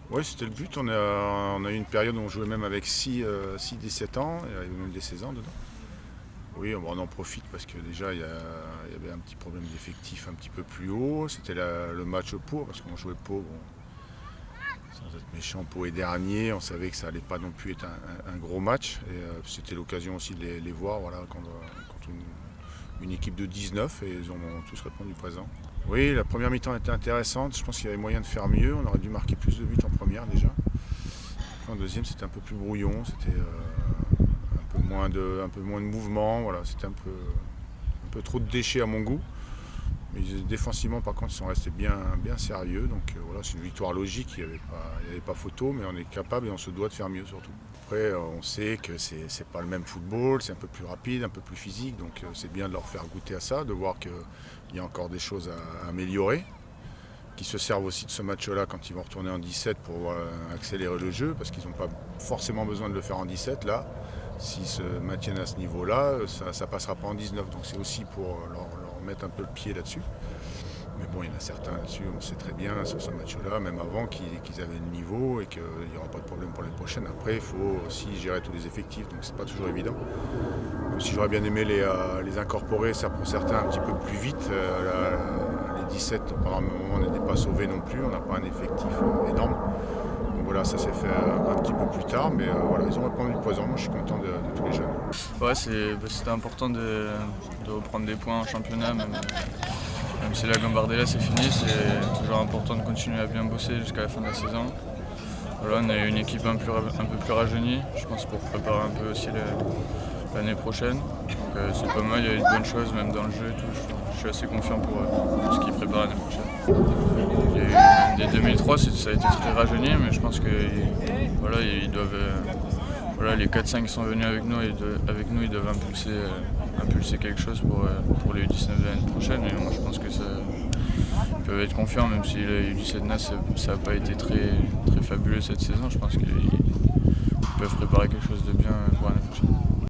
Oui, c'était le but. On a eu une période où on jouait même avec 6 17 ans, il y avait même des 16 ans dedans. Oui, on en profite parce que déjà il y avait un petit problème d'effectif un petit peu plus haut. C'était le match Pau, parce qu'on jouait Pau, bon, sans être méchant, Pau est dernier. On savait que ça allait pas non plus être un gros match. Et c'était l'occasion aussi de les voir voilà, contre une équipe de 19 et ils ont tous répondu présent. Oui, la première mi-temps était intéressante. Je pense qu'il y avait moyen de faire mieux. On aurait dû marquer plus de buts en première déjà. En deuxième, c'était un peu plus brouillon. C'était un peu moins de mouvement. Voilà, c'était un peu trop de déchets à mon goût. Mais défensivement, par contre, ils sont restés bien, bien sérieux. Donc voilà, c'est une victoire logique. Il n'y avait pas photo, mais on est capable et on se doit de faire mieux surtout. Après, on sait que c'est pas le même football, c'est un peu plus rapide, un peu plus physique. Donc c'est bien de leur faire goûter à ça, de voir qu'il y a encore des choses à améliorer, qui se servent aussi de ce match-là quand ils vont retourner en 17 pour accélérer le jeu, parce qu'ils n'ont pas forcément besoin de le faire en 17 là. S'ils se maintiennent à ce niveau-là, ça ne passera pas en 19. Donc c'est aussi pour leur mettre un peu le pied là-dessus. Mais bon, il y en a certains là-dessus, on sait très bien sur ce match-là, même avant, qu'ils avaient le niveau et qu'il n'y aura pas de problème pour les prochaines. Après, il faut aussi gérer tous les effectifs, donc c'est pas toujours évident. Même si j'aurais bien aimé les incorporer, ça pour certains un petit peu plus vite. Les 17, par un moment, on n'était pas sauvés non plus, on n'a pas un effectif énorme. Donc voilà, ça s'est fait un petit peu plus tard, mais voilà, ils ont répondu présent. Moi, je suis content de tous les jeunes. Ouais, c'était important de reprendre des points en championnat, même si la Gambardella c'est fini, c'est toujours important de continuer à bien bosser jusqu'à la fin de la saison. Voilà, on est une équipe un peu plus rajeunie, je pense, pour préparer un peu aussi l'année prochaine. Donc c'est pas mal, il y a eu de bonnes choses même dans le jeu et tout. Je suis assez confiant pour ce qui prépare l'année prochaine. Il y a eu, dès 2003, ça a été très rajeuni, mais je pense que voilà, ils doivent. Voilà, les 4-5 qui sont venus avec nous, ils doivent impulser quelque chose pour les U19 de l'année prochaine. Et moi je pense que ils peuvent être confiants, même si les U17 NAS ça n'a pas été très, très fabuleux cette saison. Je pense qu'ils peuvent préparer quelque chose de bien pour l'année prochaine.